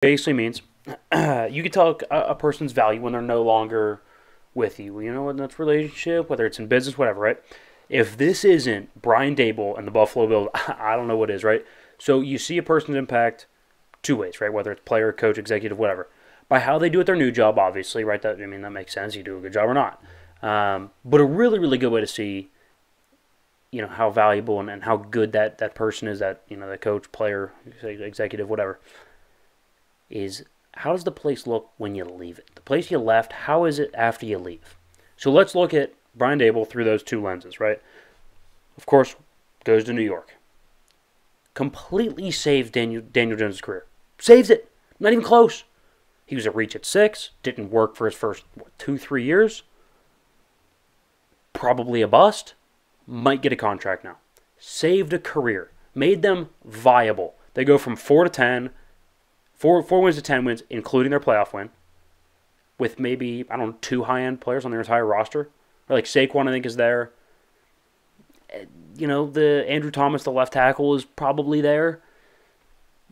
basically means you can tell a person's value when they're no longer with you. You know, in that relationship, whether it's in business, whatever, right? If this isn't Brian Daboll and the Buffalo Bills, I don't know what is, right? So you see a person's impact two ways, right? Whether it's player, coach, executive, whatever. By how they do at their new job, obviously, right? That makes sense. You do a good job or not. But a really, really good way to see, how valuable and how good that person is, that, the coach, player, executive, whatever, is how does the place look when you leave it? The place you left, how is it after you leave? So let's look at Brian Daboll through those two lenses, right? Of course, goes to New York. Completely saved Daniel Jones' career. Saves it. Not even close. He was a reach at 6. Didn't work for his first, 2-3 years. Probably a bust. Might get a contract now. Saved a career. Made them viable. They go from 4 to 10. 4 wins to 10 wins, including their playoff win. With maybe, 2 high-end players on their entire roster. Or like Saquon, I think, is there. The Andrew Thomas, the left tackle, is probably there.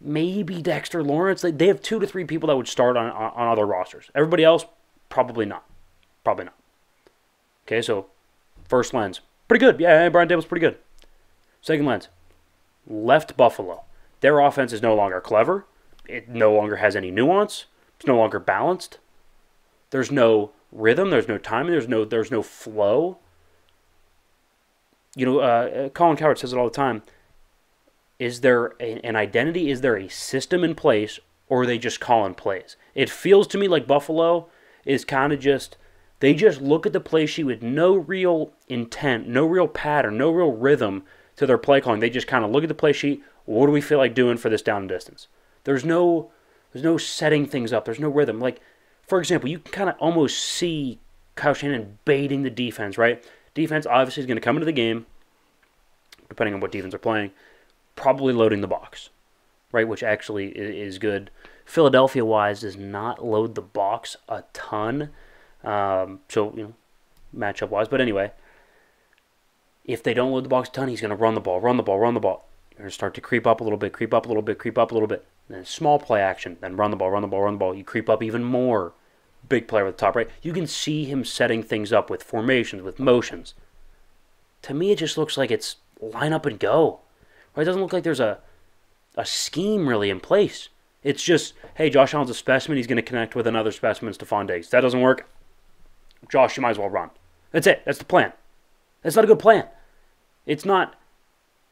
Maybe Dexter Lawrence. They have 2 to 3 people that would start on other rosters. Everybody else, probably not. Probably not. Okay, so first lens. Pretty good. Yeah, Brian Daboll's pretty good. Second lens. Left Buffalo. Their offense is no longer clever. It no longer has any nuance. It's no longer balanced. There's no rhythm. There's no timing. There's no flow. Colin Cowherd says it all the time. Is there an identity? Is there a system in place, or are they just calling plays? It feels to me like Buffalo is kind of they just look at the play sheet with no real intent, no real pattern, no real rhythm to their play calling. They just kind of look at the play sheet. What do we feel like doing for this down and distance? There's no setting things up. There's no rhythm. Like, for example, you can kind of almost see Kyle Shanahan baiting the defense, right? Defense obviously is going to come into the game, depending on what defense they're playing, probably loading the box, right? Which actually is good. Philadelphia-wise does not load the box a ton. Matchup-wise. But anyway, if they don't load the box a ton, he's going to run the ball. You're going to start to creep up a little bit. And then small play action. Then run the ball. You creep up even more. Big player at the top, right? You can see him setting things up with formations, with motions. To me, it just looks like it's line up and go. Right? It doesn't look like there's a scheme really in place. It's just, hey, Josh Allen's a specimen. He's going to connect with another specimen, Stephon Diggs. That doesn't work. Josh, you might as well run. That's it. That's the plan. That's not a good plan. It's not.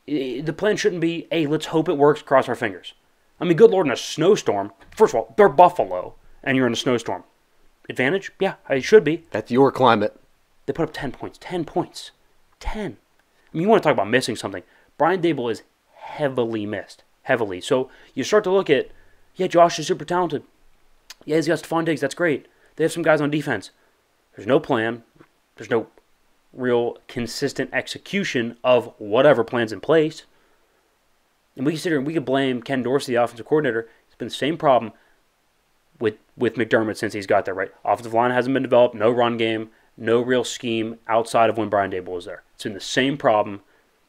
The plan shouldn't be, hey, let's hope it works, cross our fingers. Good Lord, in a snowstorm. First of all, they're Buffalo, and you're in a snowstorm. Advantage? Yeah, it should be. That's your climate. They put up 10 points. 10 points. 10. You want to talk about missing something. Brian Daboll is heavily missed. Heavily. So you start to look at, yeah, Josh is super talented. Yeah, he's got Stephon Diggs. That's great. They have some guys on defense. There's no plan. There's no real consistent execution of whatever plan's in place. And we can sit here and we could blame Ken Dorsey, the offensive coordinator. It's been the same problem with McDermott since he's got there, right? Offensive line hasn't been developed, no run game, no real scheme outside of when Brian Daboll was there. It's been the same problem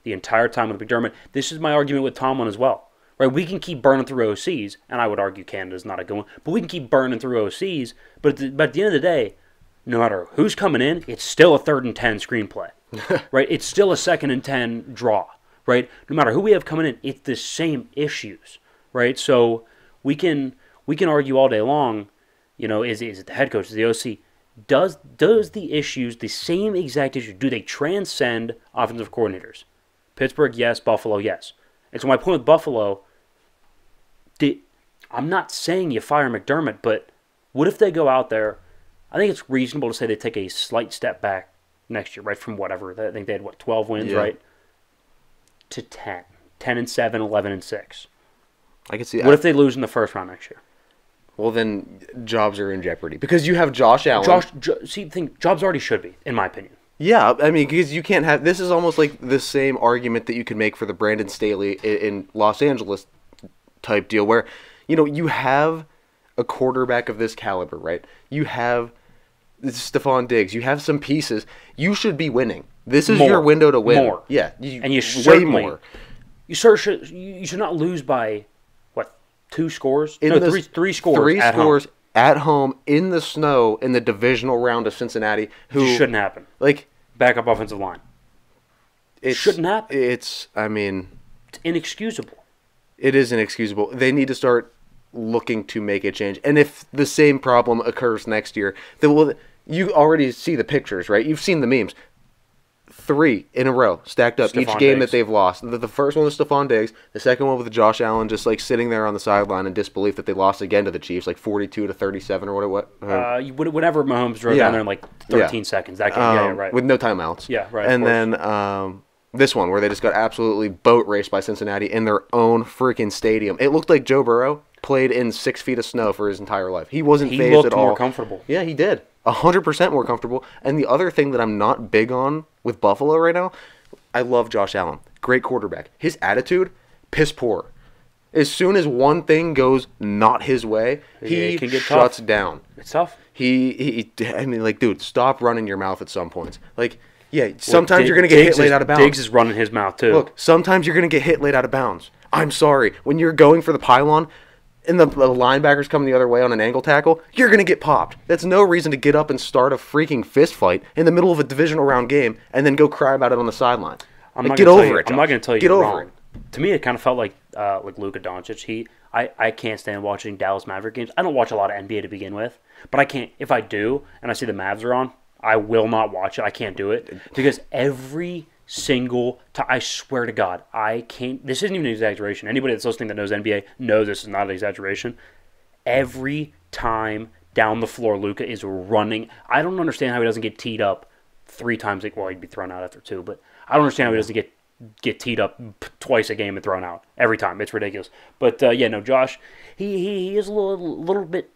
the entire time with McDermott. This is my argument with Tomlin as well, right? We can keep burning through OCs, and I would argue Canada's not a good one, but we can keep burning through OCs, but at the end of the day, no matter who's coming in, it's still a 3rd and 10 screenplay, right? It's still a 2nd and 10 draw, right? No matter who we have coming in, it's the same issues, right? So we can argue all day long, is it the head coach, is it the OC? Does the issues, the same exact issues, do they transcend offensive coordinators? Pittsburgh, yes. Buffalo, yes. And so my point with Buffalo, I'm not saying you fire McDermott, but what if they go out there? I think it's reasonable to say they take a slight step back next year, right, from whatever. I think they had, 12 wins, yeah, right? To 10. 10-7, 11-6. I can see. What if they lose in the first round next year? Well, then jobs are in jeopardy because you have Josh Allen. Jobs already should be, in my opinion. Yeah, because you can't have. This is almost like the same argument that you could make for the Brandon Staley in Los Angeles type deal, where you have a quarterback of this caliber, right? You have Stephon Diggs. You have some pieces. You should be winning. This is your window to win. Yeah, and you way more. You should not lose by 2 scores? In No, the- three scores. Three at scores home. at home in the snow in the divisional round of Cincinnati. Who Just shouldn't happen. like Backup offensive line. Shouldn't happen. I mean, It's inexcusable. it is inexcusable. They need to start looking to make a change. And if the same problem occurs next year, then you already see the pictures, right? You've seen the memes. 3 in a row, stacked up. Each Stephon game Diggs. that they've lost. The first one was Stephon Diggs. The second one with Josh Allen just like sitting there on the sideline in disbelief that they lost again to the Chiefs, like 42-37 or what it was. Whatever Mahomes drove Yeah. down there in like 13 seconds. That game, yeah, right. With no timeouts. Yeah, right, And of then this one where they just got absolutely boat raced by Cincinnati in their own freaking stadium. It looked like Joe Burrow played in 6 feet of snow for his entire life. He wasn't He phased looked at all. more comfortable. Yeah, he did. 100% more comfortable. And the other thing that I'm not big on with Buffalo right now, I love Josh Allen. Great quarterback. His attitude, piss poor. As soon as one thing goes not his way, he it can get shuts tough. down. It's tough. I mean, like, dude, stop running your mouth at some points. Like, yeah, sometimes Dig- you're going to get Diggs hit late is- out of bounds. Diggs is running his mouth, too. Look, sometimes you're going to get hit late out of bounds. I'm sorry. When you're going for the pylon and the linebackers come the other way on an angle tackle, you're going to get popped. That's no reason to get up and start a freaking fist fight in the middle of a divisional round game and then go cry about it on the sideline. Get over it, I'm not Josh. going to tell you Get you're over wrong. To me, it kind of felt like Luka Doncic. I can't stand watching Dallas Maverick games. I don't watch a lot of NBA to begin with, but I can't. If I do, and I see the Mavs are on, I will not watch it. I can't do it because every single time, I swear to God, I can't. This isn't even an exaggeration. Anybody that's listening that knows NBA knows this is not an exaggeration. Every time down the floor, Luka is running. I don't understand how he doesn't get teed up 3 times. Well, he'd be thrown out after 2, but I don't understand how he doesn't get teed up twice a game and thrown out every time. It's ridiculous. But yeah, no, Josh, he is a little bit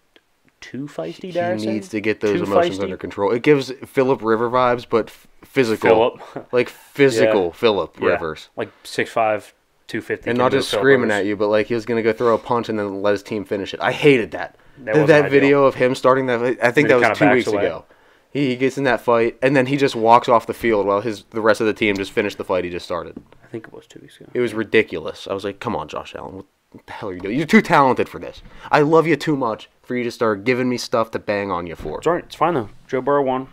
too feisty. Dare I He say? needs to get those Too emotions feisty? under control. It gives Philip River vibes, but physical. Phillip. Like physical Yeah. Philip Yeah, Rivers. like 6'5", 250. And not just screaming at you, but like he was going to go throw a punch and then let his team finish it. I hated that. That wasn't That video ideal. of him starting that, I think Then that he was kinda 2 weeks backs away. ago. He gets in that fight, and then he just walks off the field while the rest of the team just finished the fight he just started. I think it was 2 weeks ago. It was ridiculous. I was like, come on, Josh Allen. What the hell are you doing? You're too talented for this. I love you too much for you to start giving me stuff to bang on you for. It's all right. It's fine, though. Joe Burrow won.